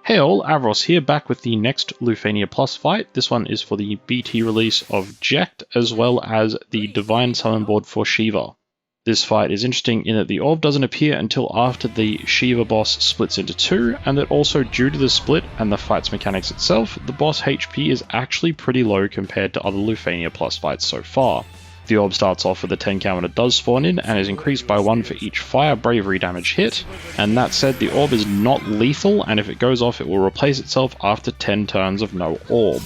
Hey all, Avros here, back with the next Lufenia Plus fight. This one is for the BT release of Jecht, as well as the Divine Summon board for Shiva. This fight is interesting in that the orb doesn't appear until after the Shiva boss splits into two, and that also due to the split and the fight's mechanics itself, the boss HP is actually pretty low compared to other Lufenia Plus fights so far. The orb starts off with a 10 count when it does spawn in, and is increased by 1 for each Fire BRV Damage hit, and that said, the orb is not lethal, and if it goes off it will replace itself after 10 turns of no orb.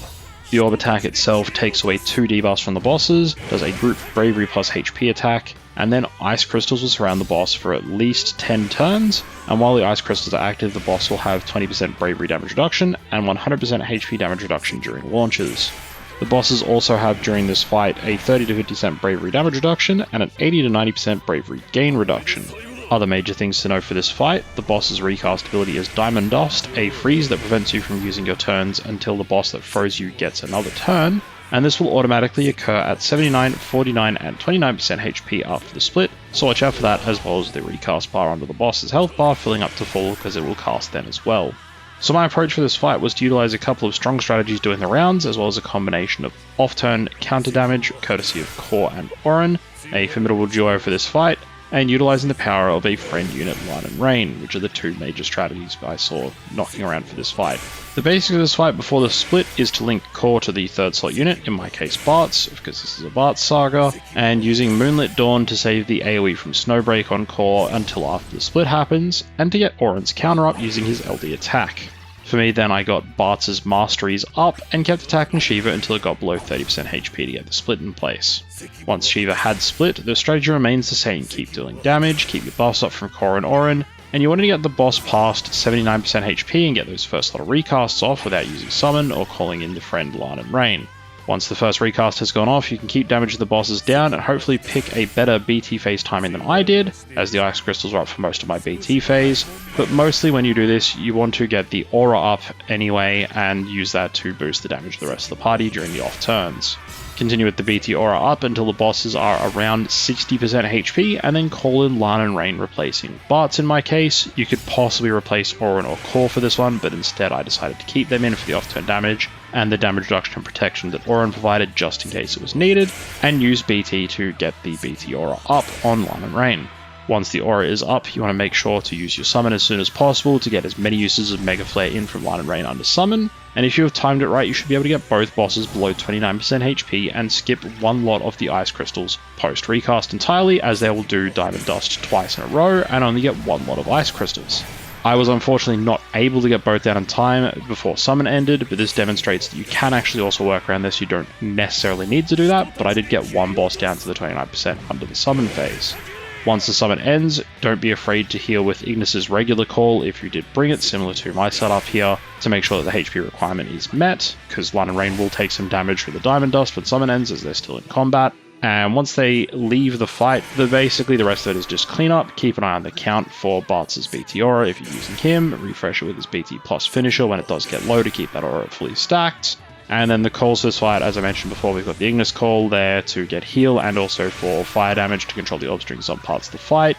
The orb attack itself takes away 2 debuffs from the bosses, does a group bravery plus HP attack, and then ice crystals will surround the boss for at least 10 turns, and while the ice crystals are active, the boss will have 20% bravery damage reduction and 100% HP damage reduction during launches. The bosses also have during this fight a 30 to 50% bravery damage reduction and an 80 to 90% bravery gain reduction. Other major things to know for this fight: the boss's recast ability is Diamond Dust, a freeze that prevents you from using your turns until the boss that froze you gets another turn, and this will automatically occur at 79, 49 and 29% HP after the split, so watch out for that, as well as the recast bar under the boss's health bar filling up to full because it will cast then as well. So my approach for this fight was to utilize a couple of strong strategies during the rounds, as well as a combination of off-turn counter damage, courtesy of Core and Auron, a formidable duo for this fight, and utilizing the power of a friend unit Lann and Reynn, which are the two major strategies I saw knocking around for this fight. The basics of this fight before the split is to link Core to the third slot unit, in my case Bartz, because this is a Bartz saga, and using Moonlit Dawn to save the AoE from Snowbreak on Core until after the split happens, and to get Auron's counter up using his LD attack. For me then, I got Bartz's masteries up and kept attacking Shiva until it got below 30% HP to get the split in place. Once Shiva had split, the strategy remains the same: keep dealing damage, keep your buffs up from Core and Auron, and you want to get the boss past 79% HP and get those first lot of recasts off without using summon or calling in the friend Lann and Reynn. Once the first recast has gone off, you can keep damage of the bosses down and hopefully pick a better BT phase timing than I did, as the ice crystals were up for most of my BT phase, but mostly when you do this, you want to get the aura up anyway and use that to boost the damage of the rest of the party during the off turns. Continue with the BT aura up until the bosses are around 60% HP, and then call in Lann and Reynn replacing Bartz in my case. You could possibly replace Auron or Core for this one, but instead I decided to keep them in for the off-turn damage and the damage reduction and protection that Auron provided just in case it was needed, and use BT to get the BT aura up on Lann and Reynn. Once the aura is up, you want to make sure to use your summon as soon as possible to get as many uses of Mega Flare in from Lann and Reynn under summon, and if you have timed it right, you should be able to get both bosses below 29% HP and skip one lot of the ice crystals post recast entirely, as they will do Diamond Dust twice in a row and only get one lot of ice crystals. I was unfortunately not able to get both down in time before summon ended, but this demonstrates that you can actually also work around this. You don't necessarily need to do that, but I did get one boss down to the 29% under the summon phase. Once the summon ends, don't be afraid to heal with Ignis's regular call if you did bring it, similar to my setup here, to make sure that the HP requirement is met, because Lann and Reynn will take some damage from the Diamond Dust when summon ends as they're still in combat. And once they leave the fight, basically the rest of it is just cleanup. Keep an eye on the count for Bartz's BT aura if you're using him, refresh it with his BT plus finisher when it does get low to keep that aura fully stacked. And then the calls for this fight, as I mentioned before, we've got the Ignis call there to get heal and also for fire damage to control the orbs during some parts of the fight.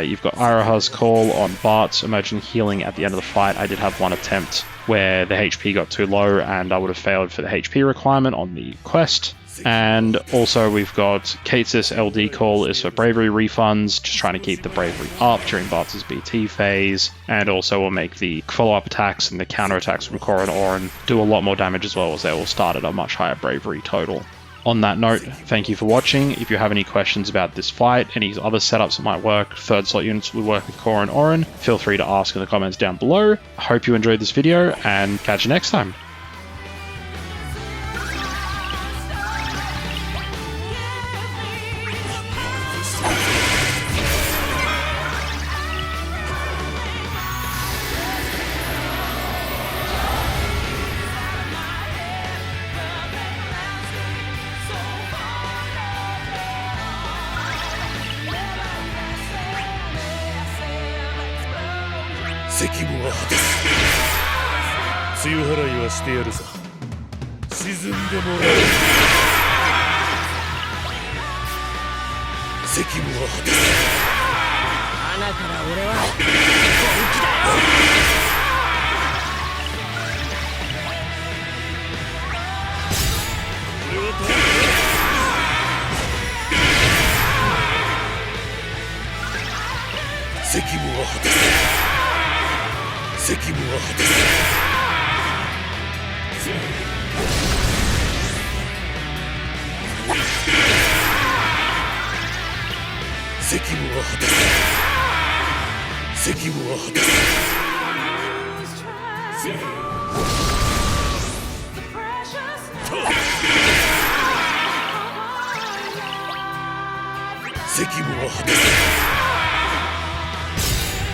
You've got Iroha's call on Bartz, imagine healing at the end of the fight. I did have one attempt where the HP got too low and I would have failed for the HP requirement on the quest. And also we've got Cait's LD call is for bravery refunds, just trying to keep the bravery up during Bartz's BT phase, and also will make the follow-up attacks and the counter attacks from Core and Auron do a lot more damage, as well as they will start at a much higher bravery total. On that note, thank you for watching. If you have any questions about this fight, any other setups that might work, third slot units would work with Core and Auron, feel free to ask in the comments down below. I hope you enjoyed this video, and catch you next time. 責務は果たす。露払いはしてやるさ。沈んでもらう。責務は果たす。穴から俺は本気だよ。務は果たす。責務は果たす。責務は果たす。責務は果たす。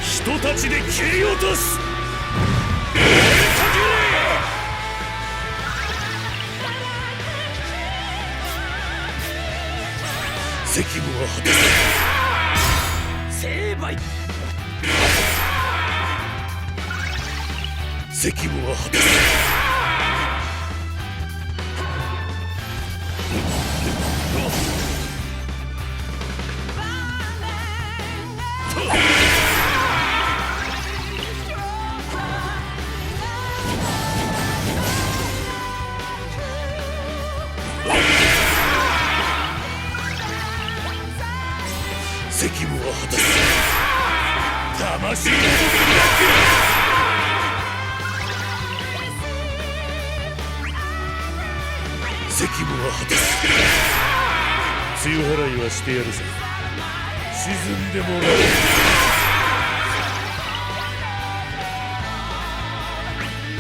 人たちで切り落とす。追いかけれ。責務は果たす。成敗。責務は果たす。責務は果たす。魂の責務は果たす。強払いはしてやるぜ。沈んでもらおう。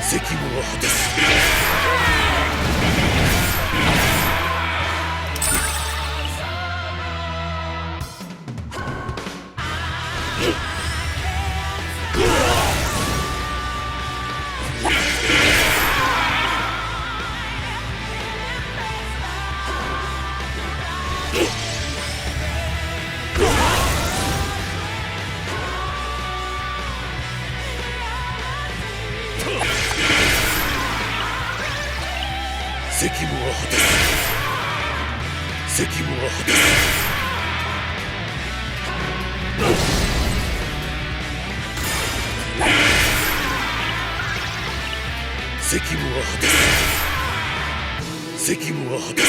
責務は果たす。責務は果たす。責務は果たす。責務は果たす。責務は果たす。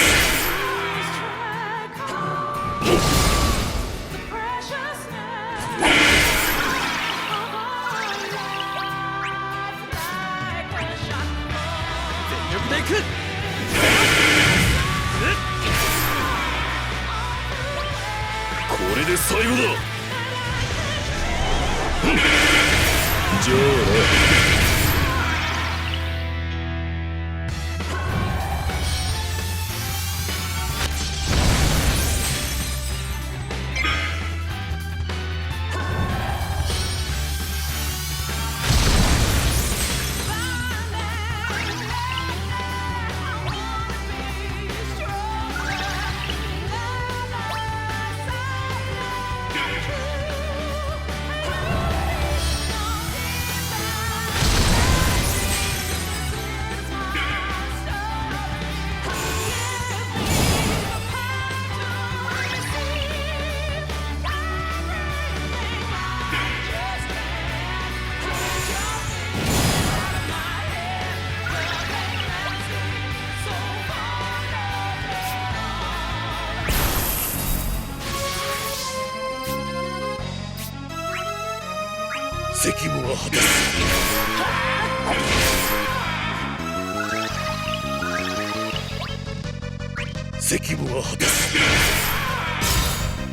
全力でいく。これで最後だ。じゃあな。責務は果たす。責務は果たす。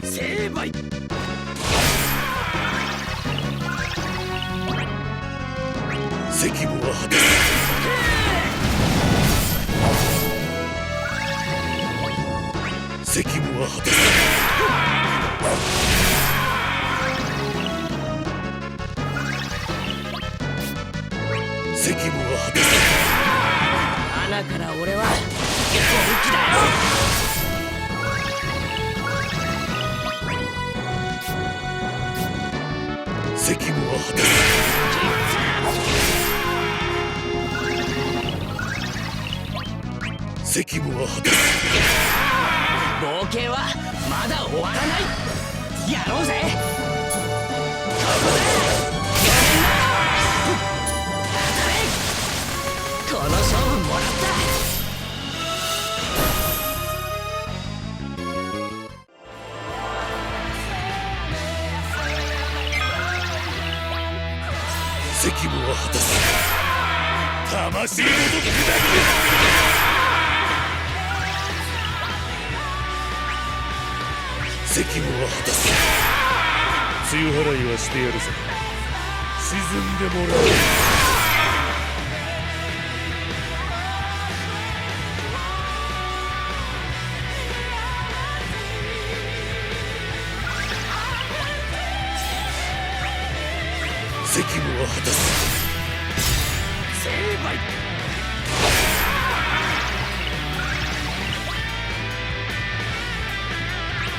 成敗。責務は果たす。責務は果たす。責務は果たす。穴から俺は本気だよ。責務は果たす。責務は果たす。冒険はまだ終わらない。やろうぜ。この勝負もらった。責務は果たす。魂ごと砕け責務は果たす。梅雨払いはしてやるさ。沈んでもらう。責務は果たす。成敗。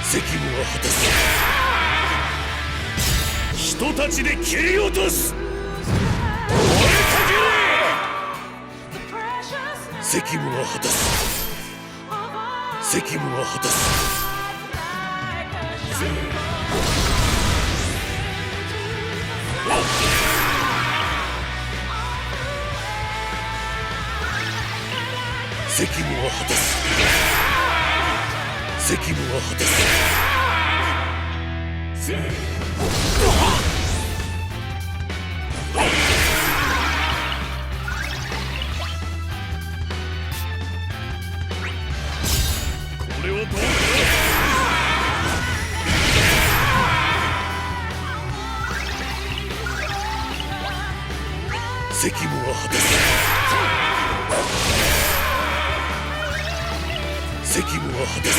責務は果たす。人たちで切り落とす。追いかけれ。責務は果たす。責務は果たす。責務は果たす。責務は果たす。これはどうだ。責務は果たす。責務は果たす。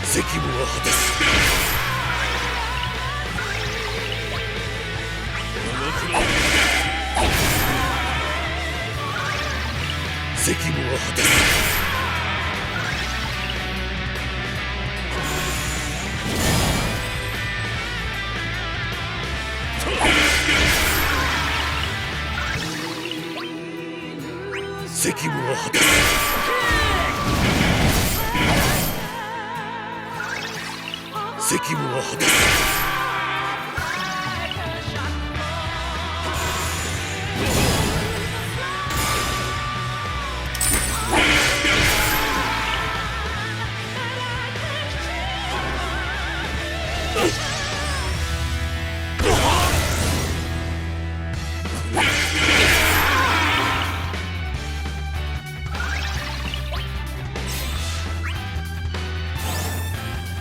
責務は果たす。責務は果たす。責務は果たす。責務は果たす。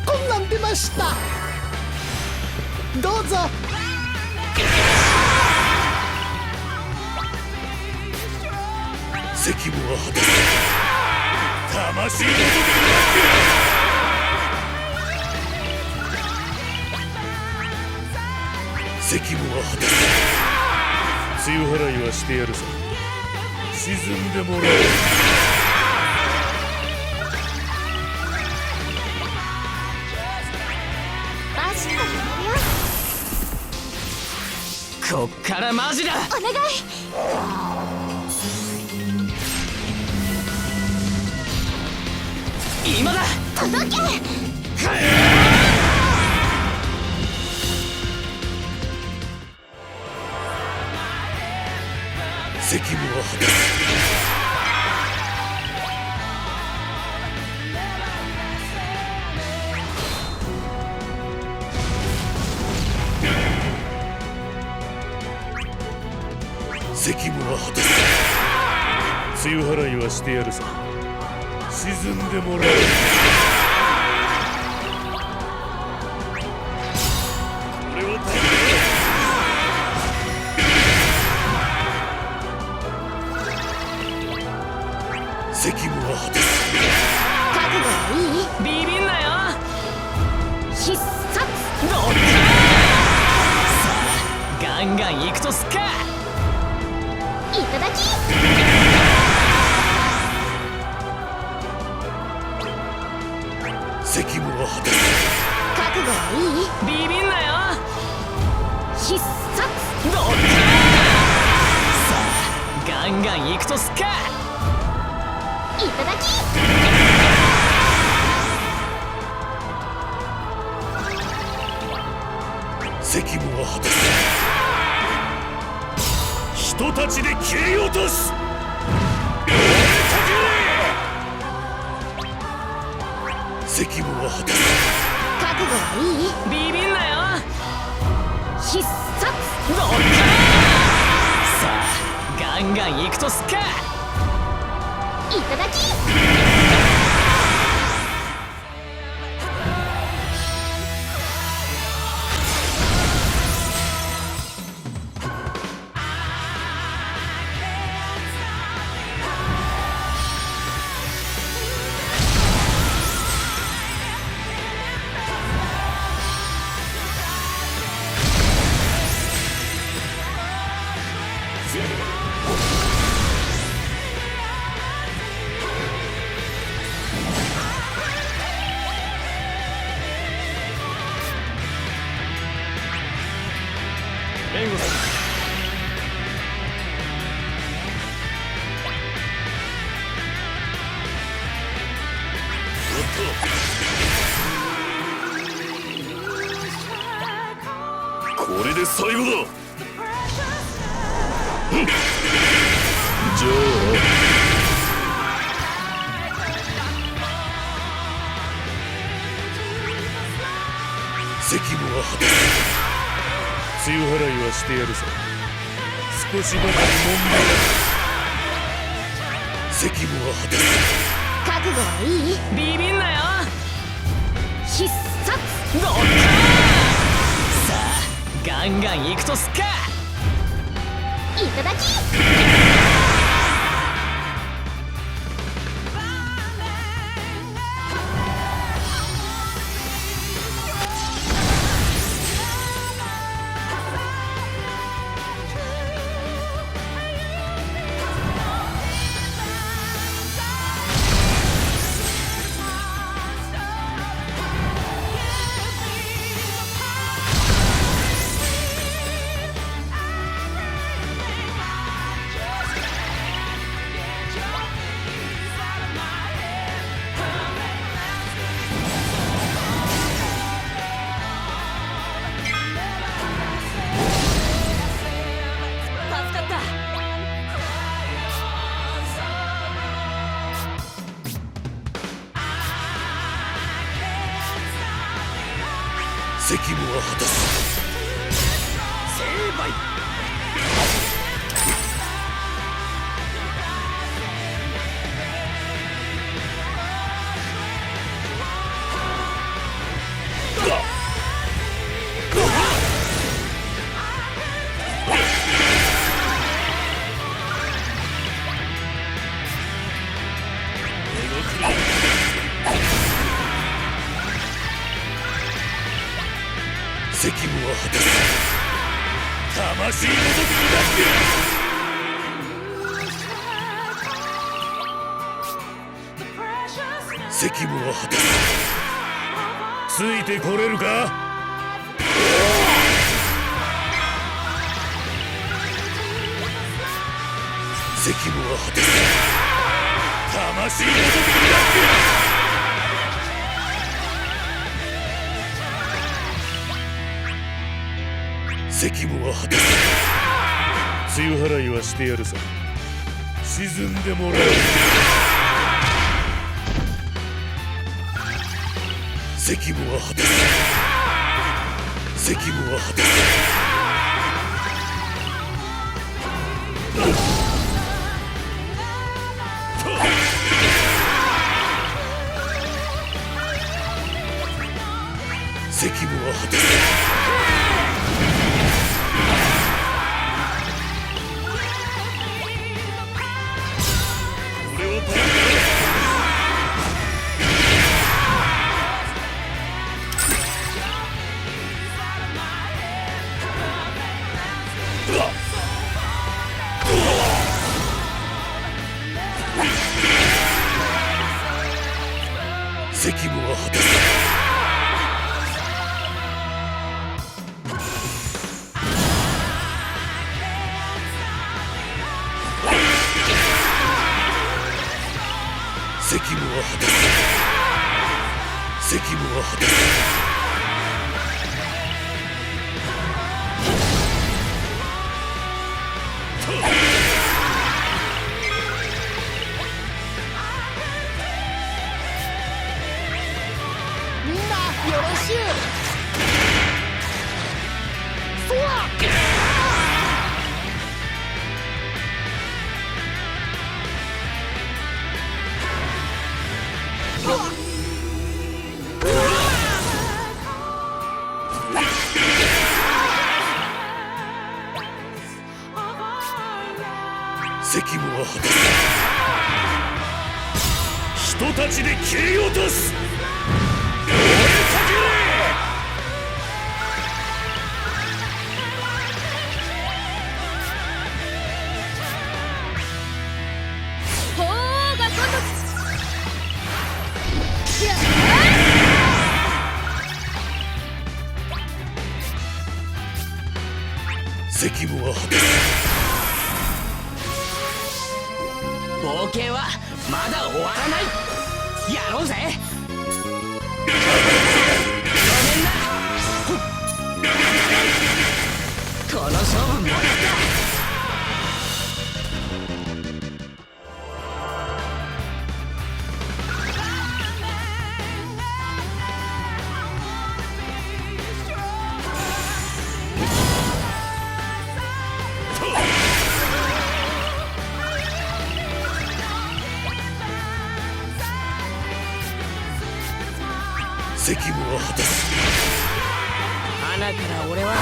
こんなん出ました。どうぞ。責務は果たす。魂ごと責務は果たす。梅雨払いはしてやるさ。沈んでもらう。こっからマジだ。お願い。今だ。届け。責務は果たす。責務は果たす。梅雨払いはしてやるさ。沈んでもらう。これは大変だ。責務は果たす。覚悟はいい？ビビんなよ。必殺。どっちだ。さあガンンガン行くとすっか。いただき。責務は果たす。覚悟はいい。ビビんなよ。必殺。どっかさあガンガン行くとすっか。いただき。責務は果たす。人たちで切り落とす。追いかけれ。責務は果たす。覚悟はいい。ビビんなよ。必殺。どっかさあガンガン行くとすっか。いただき。援護する。これで最後だ。じゃあ責務は果たす。強払いはしてやるさ。少しばかりもんでやる。責務は果たす。覚悟はいい。ビビんなよ。必殺。どっかさあガンガン行くとすっか。いただき。責務は果たす。成敗。責務は果たす。魂ごと砕け。責務は果たす。ついてこれるか。責務は果たす。魂ごと砕け。責務は果たす。強払いはしてやるさ。沈んでもらう。責務は果たす。責務は果たす。責務は果たす。責務は果たす。責務は果たす。責務は果たす。みんなよろしゅう。そうだ。責務は果たす。人たちで切り落とす。追いかけれ。砲が如く。責務は果たす。冒険はまだ終わらない。やろうぜ。ごめんな。この勝負もらった。責務は果たす。花から俺は